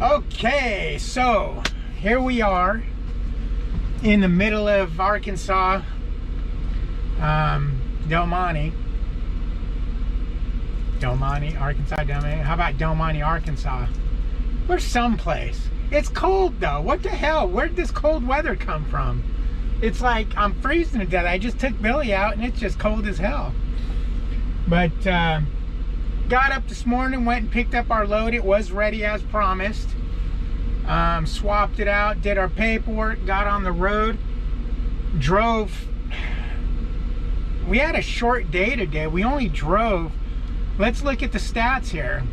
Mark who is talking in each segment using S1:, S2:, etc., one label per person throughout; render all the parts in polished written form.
S1: Okay, so here we are in the middle of Arkansas, Del Monte, Arkansas, Del Monte. How about Del Monte, Arkansas? We're someplace. It's cold though. What the hell? Where'd this cold weather come from? It's like I'm freezing to death. I just took Billy out and it's just cold as hell. But got up this morning, went and picked up our load. It was ready as promised. Swapped it out, did our paperwork, got on the road, drove. We had a short day today. We only drove, let's look at the stats here.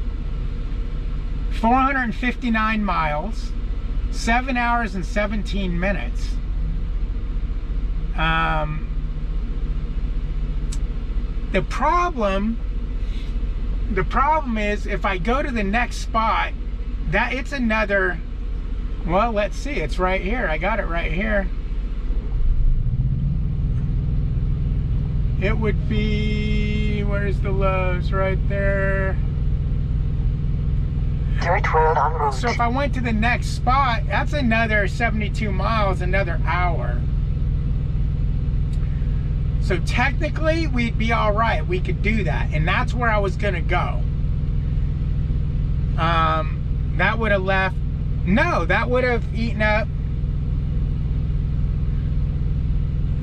S1: 459 miles, 7 hours and 17 minutes. The problem is if I go to the next spot, that it's another, well, let's see, it's right here. I got it right here. It would be, where's the Lowe's? Right there.
S2: Dirt road en route.
S1: So if I went to the next spot, that's another 72 miles, another hour. So technically, we'd be all right. We could do that. And that's where I was going to go. That would have left, no, that would have eaten up,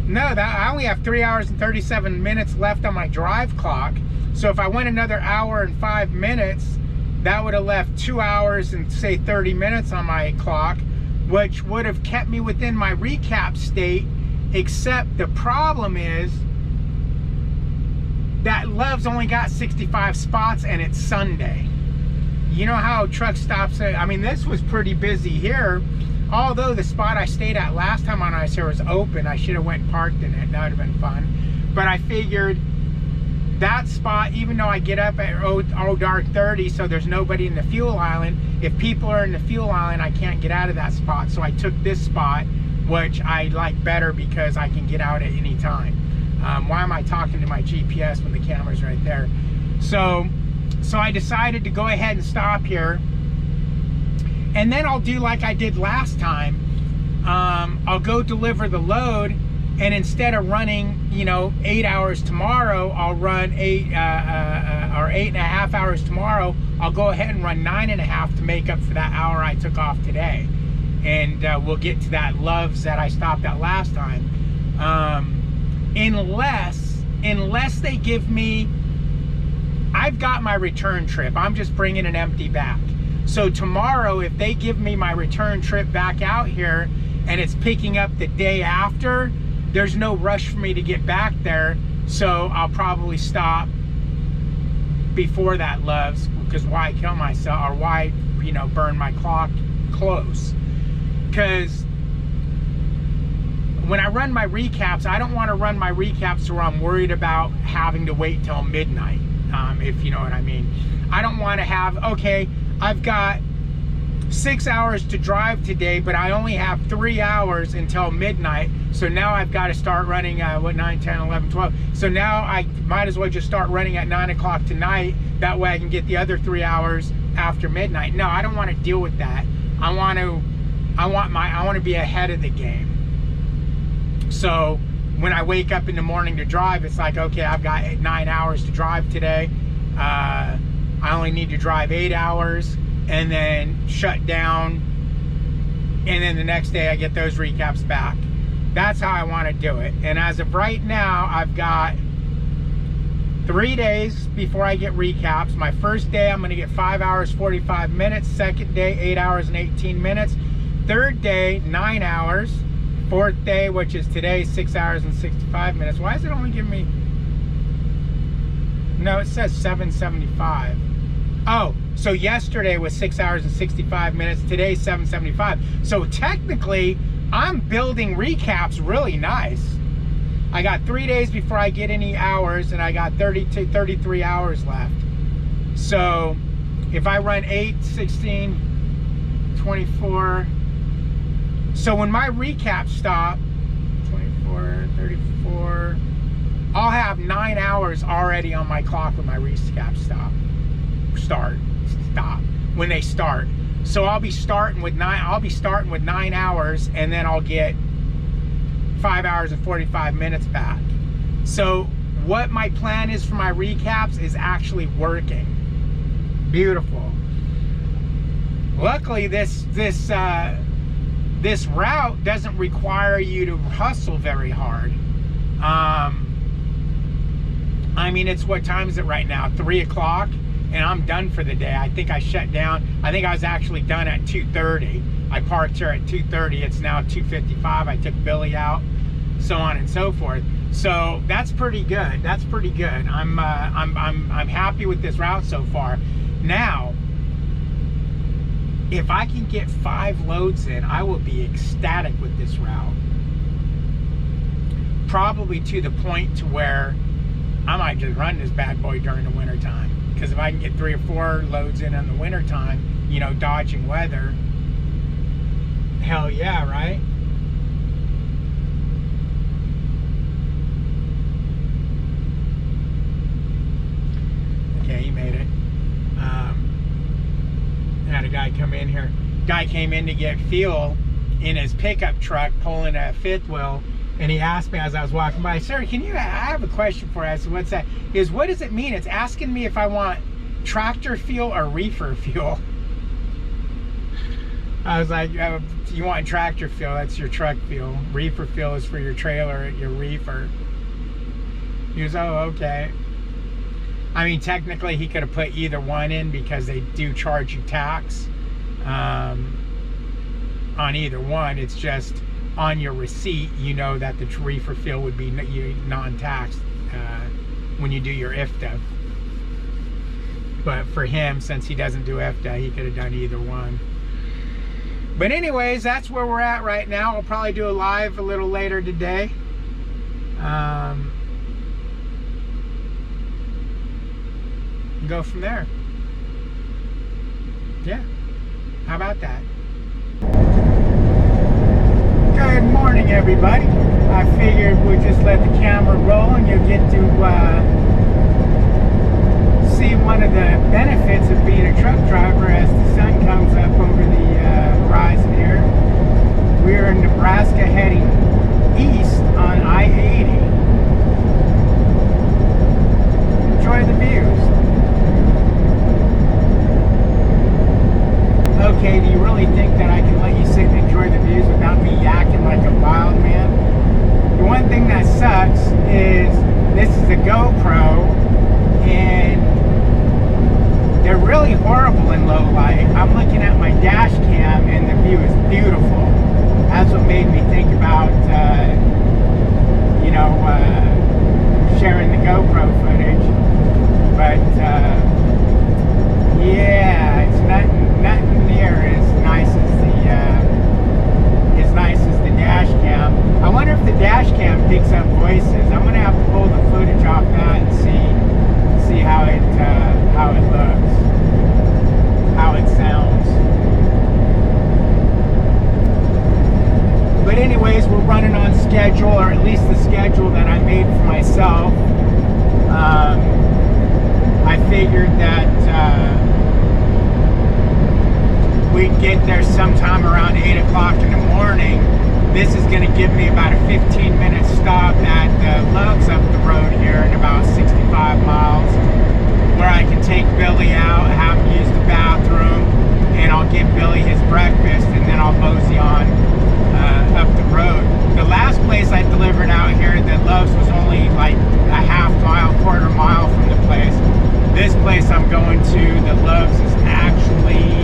S1: no, that I only have 3 hours and 37 minutes left on my drive clock. So if I went another hour and 5 minutes, that would have left 2 hours and say 30 minutes on my clock, which would have kept me within my recap state. Except the problem is that Love's only got 65 spots and it's Sunday. You know how truck stops, I mean, this was pretty busy here. Although the spot I stayed at last time on ice here was open, I should have went and parked in it. That would have been fun. But I figured that spot, even though I get up at dark 30, so there's nobody in the fuel island, if people are in the fuel island, I can't get out of that spot. So I took this spot, which I like better because I can get out at any time. Why am I talking to my GPS when the camera's right there? So I decided to go ahead and stop here. And then I'll do like I did last time. I'll go deliver the load, and instead of running, 8 hours tomorrow, I'll run 8.5 hours tomorrow. I'll go ahead and run 9.5 to make up for that hour I took off today. And we'll get to that Love's that I stopped at last time. Unless they give me, I've got my return trip. I'm just bringing an empty back. So tomorrow, if they give me my return trip back out here and it's picking up the day after, there's no rush for me to get back there. So I'll probably stop before that Love's, because why kill myself, or why, burn my clock close? Because when I run my recaps, I don't want to run my recaps where I'm worried about having to wait till midnight, if you know what I mean. I don't want to have, okay, I've got 6 hours to drive today, but I only have 3 hours until midnight. So now I've got to start running, 9, 10, 11, 12. So now I might as well just start running at 9 o'clock tonight. That way I can get the other 3 hours after midnight. No, I don't want to deal with that. I want to be ahead of the game. So when I wake up in the morning to drive, it's like, okay, I've got 9 hours to drive today. I only need to drive 8 hours and then shut down. And then the next day I get those recaps back. That's how I want to do it. And as of right now, I've got 3 days before I get recaps. My first day, I'm going to get 5 hours, 45 minutes. Second day, 8 hours and 18 minutes. Third day, 9 hours. Fourth day, which is today, 6 hours and 65 minutes. Why is it only giving me? No, it says 775. Oh, so yesterday was 6 hours and 65 minutes. Today, 775. So technically, I'm building recaps really nice. I got 3 days before I get any hours, and I got 33 hours left. So if I run 8, 16, 24. So when my recaps stop, 24, 34, I'll have 9 hours already on my clock when my recaps stop. When they start. So I'll be starting with 9 hours, and then I'll get 5 hours and 45 minutes back. So what my plan is for my recaps is actually working. Beautiful. Luckily, this route doesn't require you to hustle very hard. I mean, it's, what time is it right now? 3 o'clock, and I'm done for the day. I think I shut down. I think I was actually done at 2:30. I parked here at 2:30. It's now 2:55. I took Billy out, so on and so forth. So that's pretty good. That's pretty good. I'm happy with this route so far. Now, if I can get 5 loads in, I will be ecstatic with this route. Probably to the point to where I might just run this bad boy during the winter time. Because if I can get 3 or 4 loads in the winter time, you know, dodging weather, hell yeah, right? Okay, he made it. Had a guy come in here. Guy came in to get fuel in his pickup truck, pulling a fifth wheel, and he asked me as I was walking by, "Sir, can you, I have a question for you." I said, "What's that?" He goes, "What does it mean? It's asking me if I want tractor fuel or reefer fuel." I was like, "You want tractor fuel, that's your truck fuel. Reefer fuel is for your trailer, your reefer." He goes, "Oh, okay." I mean, technically he could have put either one in, because they do charge you tax on either one. It's just on your receipt, you know that the reefer fuel would be non-taxed when you do your IFTA. But for him, since he doesn't do IFTA, he could have done either one. But anyways, that's where we're at right now. I'll probably do a live a little later today. Go from there. Yeah, how about that? Good morning, everybody. I figured we'd just let the camera roll and you'll get to see one of the benefits of being a truck driver as the sun comes up over the horizon here. We're in Nebraska heading east on I-80. Enjoy the views. Okay, do you really think that I can let you sit and enjoy the views without me yakking like a wild man? The one thing that sucks is this is a GoPro, and they're really horrible in low light. I'm looking at my dash cam and the view is beautiful. That's what made me think about, sharing the GoPro footage. But, yeah, it's nothing near as nice as the dash cam. I wonder if the dash cam picks up voices. I'm gonna have to pull the footage off that and see how it looks, how it sounds. But anyways, we're running on schedule, or at least the schedule that I made for myself. I figured that we'd get there sometime around 8 o'clock in the morning. This is going to give me about a 15-minute stop at Love's up the road here in about 65 miles, where I can take Billy out, have him use the bathroom, and I'll give Billy his breakfast, and then I'll mosey on up the road. The last place I delivered out here, the Love's, was only like a half mile, quarter mile from the place. This place I'm going to, the Love's, is actually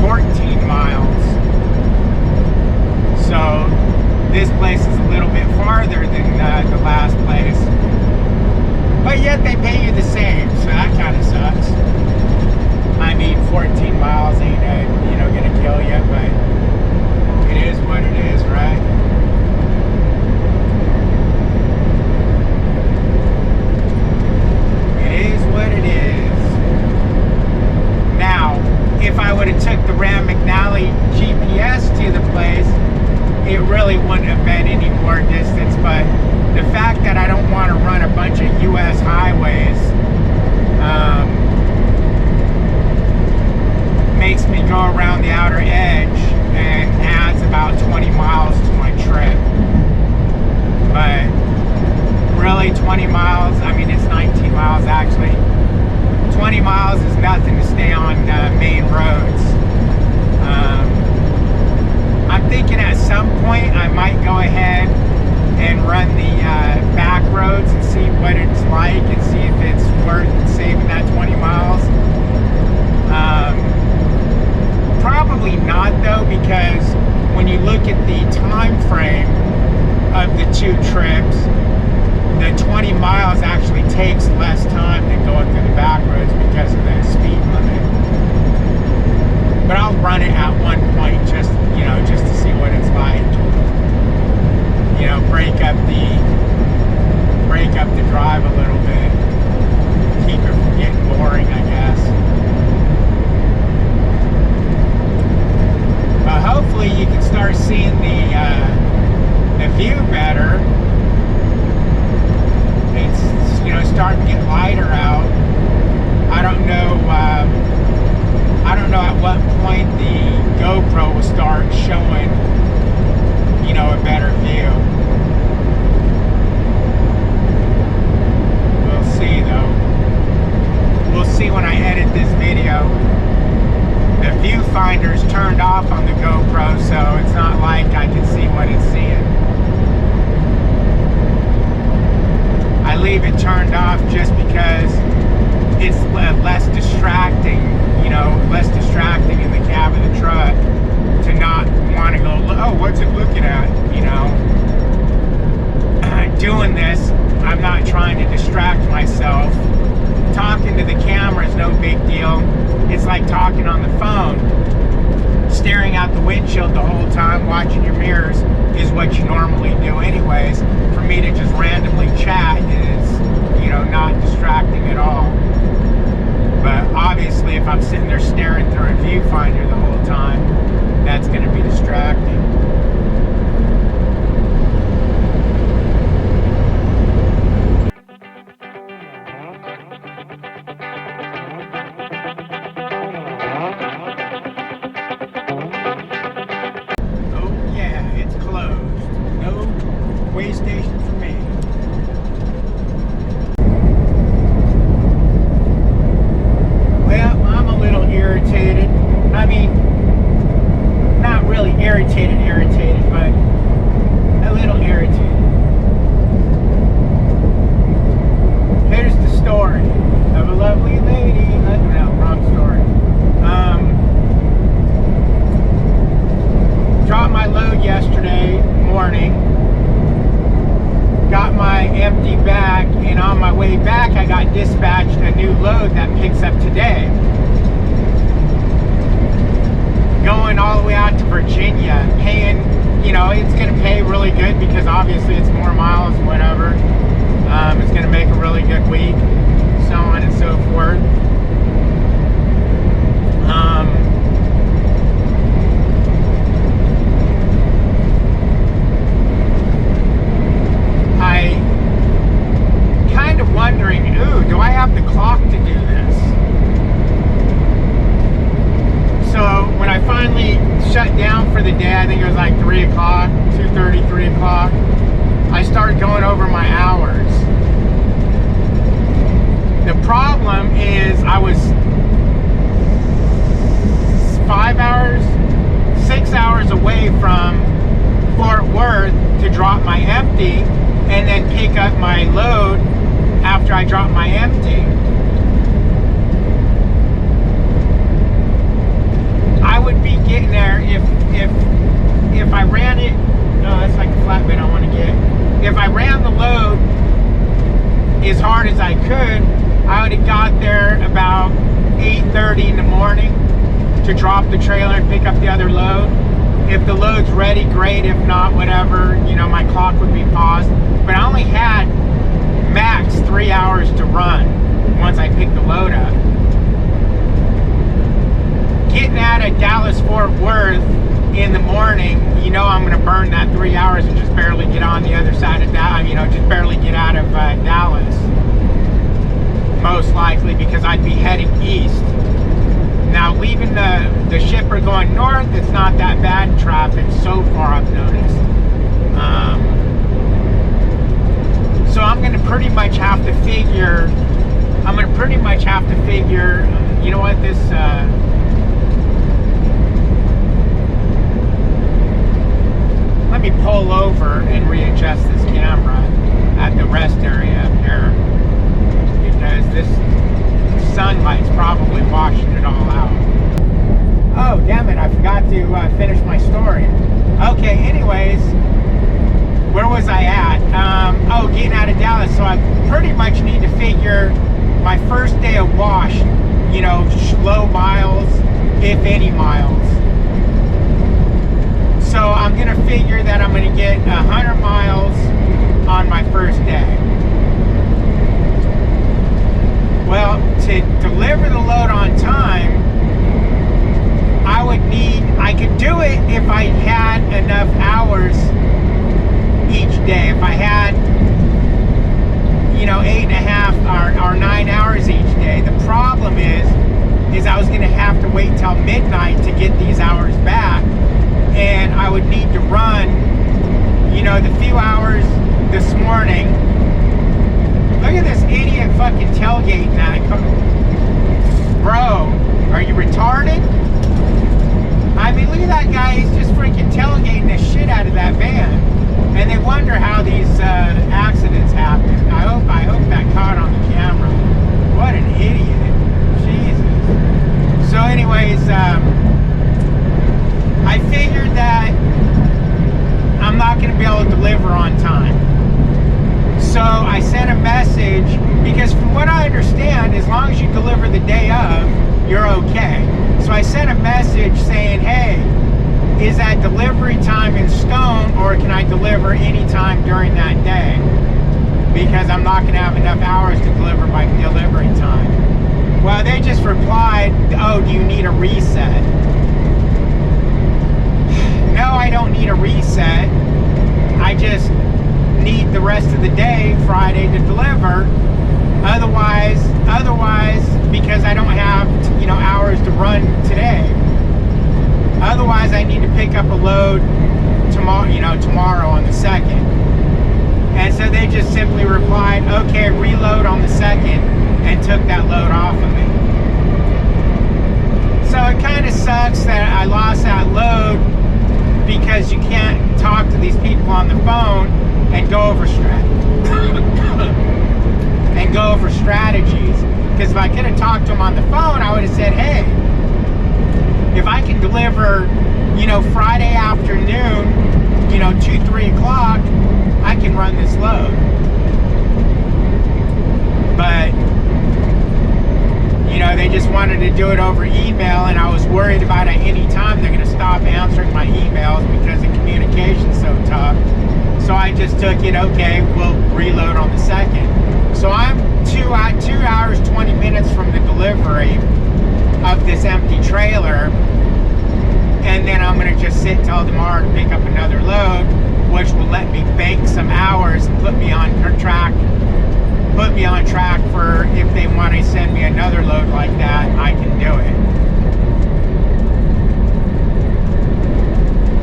S1: 14 miles. So this place is a little bit farther than the last place, but yet they pay you the same, so that kind of sucks. I mean, 14 miles ain't gonna kill you, but it is what it is, right? It is what it is. Now, if I would have the outer edge and adds about 20 miles to my trip. But really 20 miles, I mean it's 19 miles actually. 20 miles is nothing to stay on main roads. I'm thinking at some point I might go ahead and run the back roads and see what it's like and see if it's worth saving that 20 miles. Probably not though, because when you look at the time frame of the two trips, the 20 miles actually takes less time than going through the back roads because of the speed limit. But I'll run it at one point just to see what it's like. Break up the drive a little bit. Keep it from getting boring, I guess. Hopefully you can start seeing the view better. It's starting to get lighter out. I don't know at what point the GoPro will start showing a better view. We'll see though. We'll see when I edit this video. The viewfinder's turned off on the GoPro, so it's not like I can see what it's seeing. I leave it turned off just because it's less distracting, less distracting in the cab of the truck to not want to go, oh, what's it looking at, Doing this, I'm not trying to distract myself. Talking to the camera is no big deal. It's like talking on the phone. Staring out the windshield the whole time, watching your mirrors is what you normally do anyways. For me to just randomly chat is, not distracting at all. But obviously if I'm sitting there staring through a viewfinder the whole time, that's going to be distracting. Way station for me. Well, I'm a little irritated. I mean, not really irritated, but a little irritated. Here's the story of a lovely lady. No, wrong story. Dropped my load yesterday morning. Got my empty bag, and on my way back I got dispatched a new load that picks up today. Going all the way out to Virginia, paying, it's going to pay really good because obviously it's more miles and whatever. It's going to make a really good week, so on and so forth. Wondering, do I have the clock to do this? So when I finally shut down for the day, I think it was like 3 o'clock, 2:30, 3 o'clock, I started going over my hours. The problem is I was 6 hours away from Fort Worth to drop my empty and then pick up my load after I drop my empty. I would be getting there if I ran it. No, that's like a flatbed I want to get. If I ran the load as hard as I could, I would have got there about 8:30 in the morning to drop the trailer and pick up the other load. If the load's ready, great. If not, whatever, my clock would be paused. But I only had max 3 hours to run once I picked the load up. Getting out of Dallas Fort Worth in the morning, I'm going to burn that 3 hours and just barely get on the other side of Dallas, just barely get out of Dallas. Most likely because I'd be heading east. Now, leaving the shipper going north, it's not that bad in traffic so far, I've noticed. So I'm going to pretty much have to figure, you know what, this, let me pull over and readjust this camera at the rest area up here, because this sunlight's probably washing it all out. Oh, damn it, I forgot to finish my story. Okay, anyways, where was I at? Oh, getting out of Dallas. So I pretty much need to figure my first day of wash, you know, low miles, if any miles. So I'm going to figure that I'm going to get 100 miles on my first day. Well, to deliver the load on time, I could do it if I had enough hours each day. If I had, you know, 8.5 or 9 hours each day. The problem is I was going to have to wait till midnight to get these hours back, and I would need to run, you know, the few hours this morning. Look at this idiot fucking tailgating that. Bro, are you retarded? I mean, look at that guy. He's just freaking tailgating the shit out of that van. And they wonder how these accidents happen. I hope that caught on the camera. What an idiot. Jesus. So anyways, I figured that I'm not going to be able to deliver on time. So I sent a message, because from what I understand, as long as you deliver the day of, you're okay. So I sent a message saying, hey, is that delivery time in stone, or can I deliver any time during that day? Because I'm not going to have enough hours to deliver by delivery time. Well, they just replied, oh, do you need a reset? No, I don't need a reset. I just need the rest of the day, Friday, to deliver. Otherwise, because I don't have, you know, hours to run today. Otherwise, I need to pick up a load tomorrow on the 2nd. And so they just simply replied, okay, reload on the 2nd, and took that load off of me. So it kind of sucks that I lost that load, because you can't talk to these people on the phone and go over strategies. Because if I could have talked to them on the phone, I would have said, hey, if I can deliver, you know, Friday afternoon, you know, 2-3 o'clock, I can run this load. But, you know, they just wanted to do it over email, and I was worried about at any time they're going to stop answering my emails because the communication's so tough. So I just took it, okay, we'll reload on the 2nd. So I'm 2 hours, 20 minutes from the delivery of this empty trailer, and then I'm going to just sit till tomorrow to pick up another load, which will let me bank some hours and put me on track for, if they want to send me another load like that, I can do it.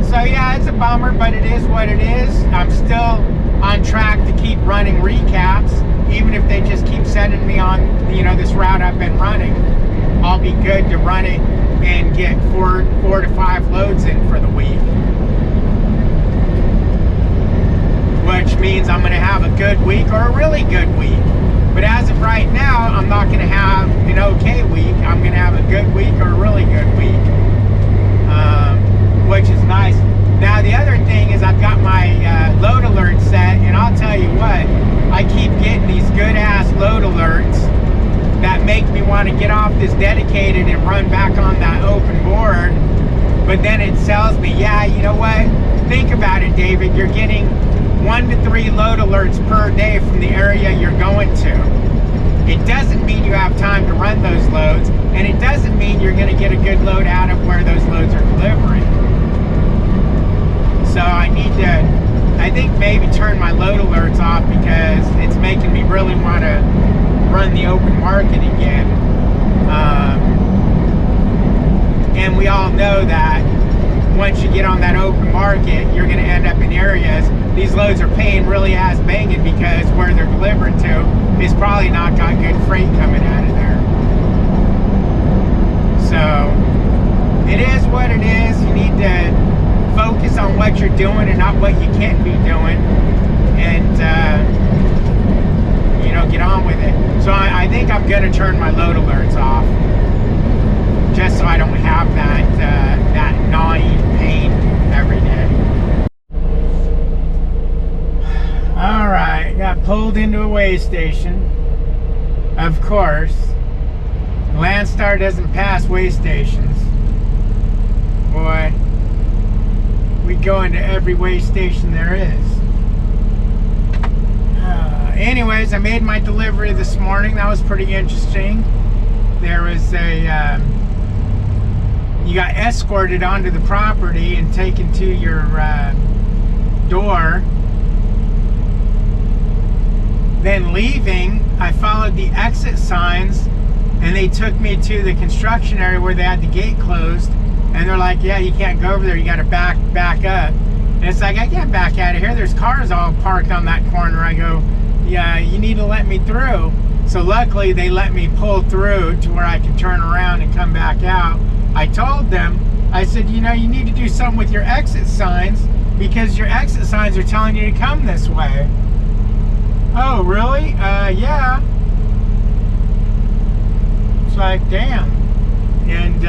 S1: So yeah, it's a bummer, but it is what it is. I'm still on track to keep running recaps, even if they just keep sending me on, you know, this route I've been running. I'll be good to run it and get four to 5 loads in for the week, which means I'm going to have a good week or a really good week. But as of right now, I'm not going to have an okay week. I'm going to have a good week or a really good week, which is nice. Now the other thing is I've got my load alert set, and I'll tell you what, I keep getting these good ass load alerts that make me want to get off this dedicated and run back on that open board. But then it tells me, yeah, you know what? Think about it, David. You're getting 1 to 3 load alerts per day from the area you're going to. It doesn't mean you have time to run those loads, and it doesn't mean you're going to get a good load out of where those loads are delivering. So I need to, I think, maybe turn my load alerts off, because it's making me really want to run the open market again. And we all know that once you get on that open market, you're going to end up in areas. These loads are paying really ass banging because where they're delivered to is probably not got good freight coming out of there. So it is what it is. You need to focus on what you're doing and not what you can't be doing, and get on with it. So I think I'm going to turn my load alerts off, just so I don't have that gnawing pain every day. All right, got pulled into a weigh station. Of course, Landstar doesn't pass weigh stations. Boy, we go into every weigh station there is. Anyways, I made my delivery this morning. That was pretty interesting. There was you got escorted onto the property and taken to your door. Then leaving, I followed the exit signs, and they took me to the construction area where they had the gate closed. And they're like, yeah, you can't go over there. You got to back up. And it's like, I can't back out of here. There's cars all parked on that corner. I go, yeah, you need to let me through. So luckily, they let me pull through to where I could turn around and come back out. I told them, I said, you need to do something with your exit signs because your exit signs are telling you to come this way. Oh, really? Yeah. It's like, damn. And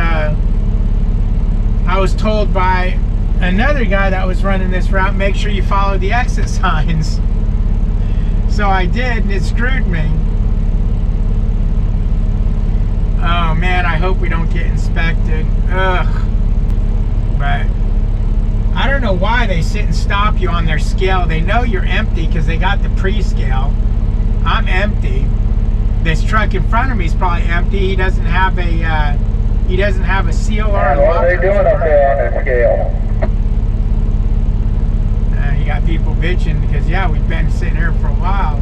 S1: I was told by another guy that was running this route, make sure you follow the exit signs. So I did, and it screwed me. Oh man, I hope we don't get inspected. Ugh. But I don't know why they sit and stop you on their scale. They know you're empty because they got the pre-scale. I'm empty. This truck in front of me is probably empty. He doesn't have a seal or a locker.
S2: What are they doing up there on the scale?
S1: You got people bitching because, yeah, we've been sitting here for a while.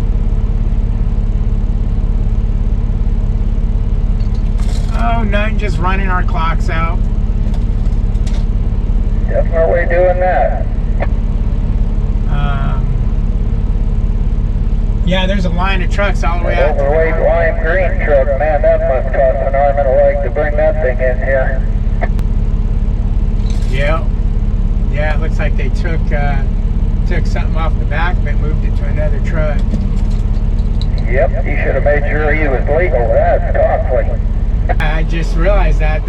S1: Oh, nothing, just running our clocks out.
S2: Definitely doing that.
S1: Yeah, there's a line of trucks all the way out.
S2: Overweight lime green truck, man, that must cost an arm and a leg to bring that thing in here.
S1: Yeah, it looks like they took something off the back of it, moved it to another truck.
S2: Yep, he should have made sure he was legal. That's costly.
S1: I just realized that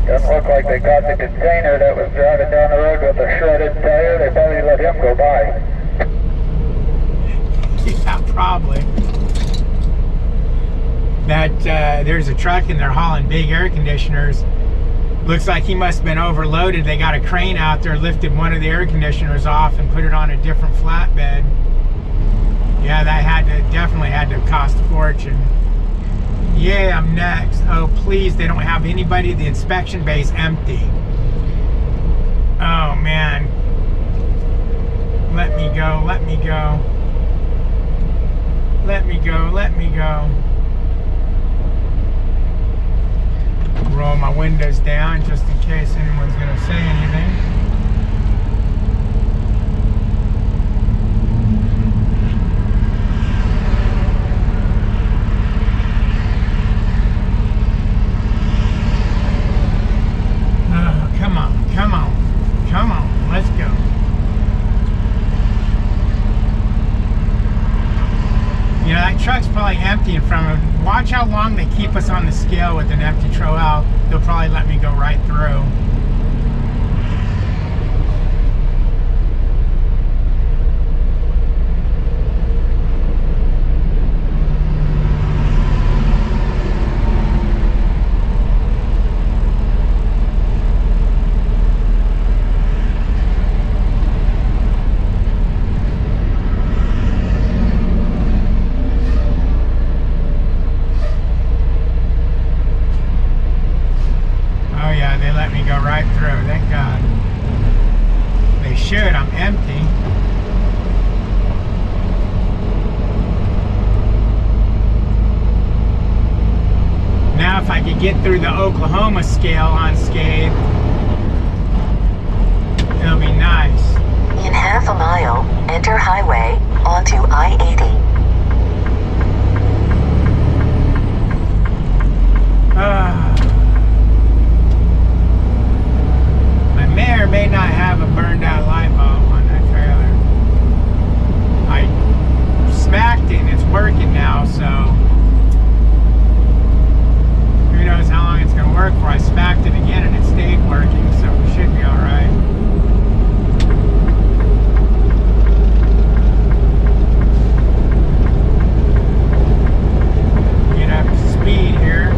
S2: Doesn't look like they got the container that was driving down the road with a shredded tire. They probably let him go by.
S1: Yeah, probably. There's a truck in there hauling big air conditioners. Looks like he must have been overloaded. They got a crane out there, lifted one of the air conditioners off and put it on a different flatbed. Yeah, that definitely had to cost a fortune. Yeah, I'm next. Oh, please, they don't have anybody. The inspection bay's empty. Oh, man. Let me go, let me go. Let me go, let me go. Roll my windows down just in case anyone's going to say anything. Come on, come on, come on, let's go. You know, that truck's probably empty in front of it. Watch how long they keep us on the scale with an empty trowel. They'll probably let me go right through. I could get through the Oklahoma scale unscathed, it'll be nice.
S3: In half a mile, enter highway onto I-80.
S1: I may or may not have a burned out light bulb on that trailer. I smacked it and it's working now, so who knows how long it's going to work for. I smacked it again and it stayed working, so we should be alright. Get up to speed here.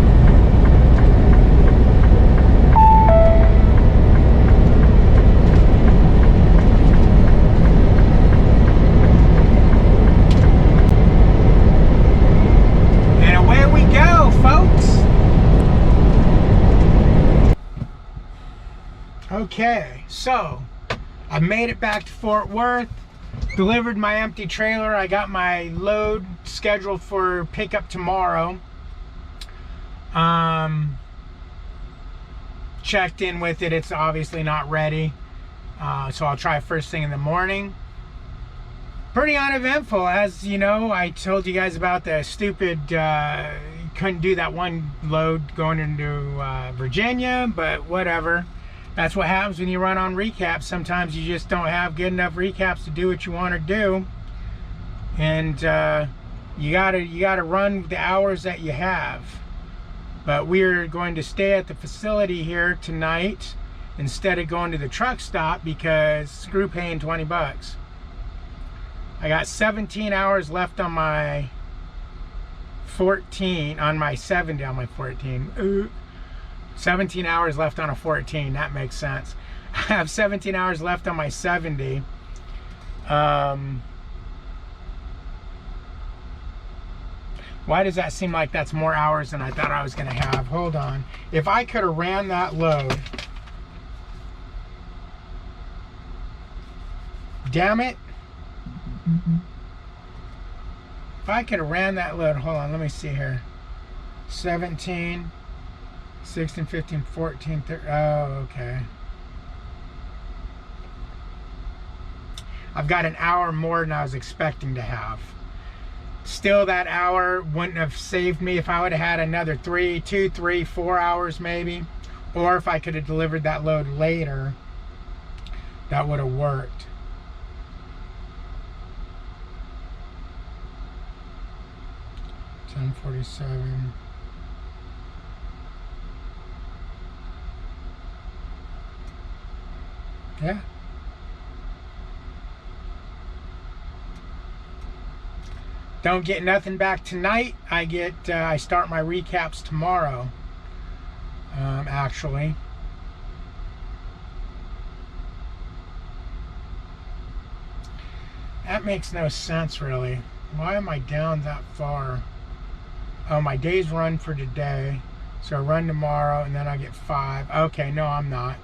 S1: Okay, so I made it back to Fort Worth, delivered my empty trailer. I got my load scheduled for pickup tomorrow. Checked in with it. It's obviously not ready, so I'll try first thing in the morning. Pretty uneventful, as you know. I told you guys about the stupid couldn't do that one load going into Virginia, but whatever. That's what happens when you run on recaps. Sometimes you just don't have good enough recaps to do what you want to do, and you gotta run the hours that you have. But we're going to stay at the facility here tonight instead of going to the truck stop, because screw paying 20 bucks. I got 17 hours left on my 14, on my 70, on my 14. 17 hours left on a 14, that makes sense. I have 17 hours left on my 70. Why does that seem like that's more hours than I thought I was gonna have? Hold on. If I could have ran that load, damn it. If I could have ran that load, hold on, let me see here. 17, 16, 15, 14, 13, oh, okay. I've got an hour more than I was expecting to have. Still, that hour wouldn't have saved me if I would have had another 2, 3, 4 hours maybe. Or if I could have delivered that load later, that would have worked. $10.47. Yeah. Don't get nothing back tonight. I start my recaps tomorrow. Actually. That makes no sense, really. Why am I down that far? Oh, my days run for today. So I run tomorrow and then I get 5. Okay, no, I'm not.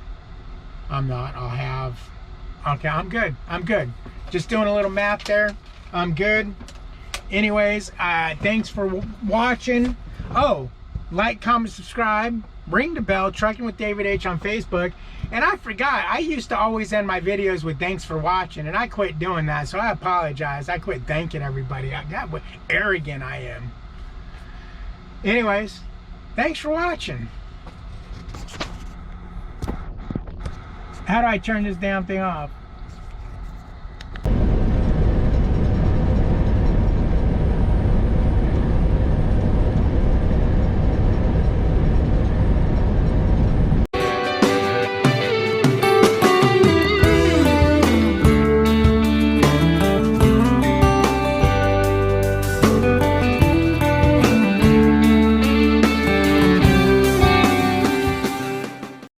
S1: I'll have... Okay, I'm good. I'm good. Just doing a little math there. I'm good. Anyways, thanks for watching. Oh, like, comment, subscribe, ring the bell, Trucking with David H on Facebook. And I forgot, I used to always end my videos with thanks for watching, and I quit doing that, so I apologize. I quit thanking everybody. I got what arrogant I am. Anyways, thanks for watching. How do I turn this damn thing off?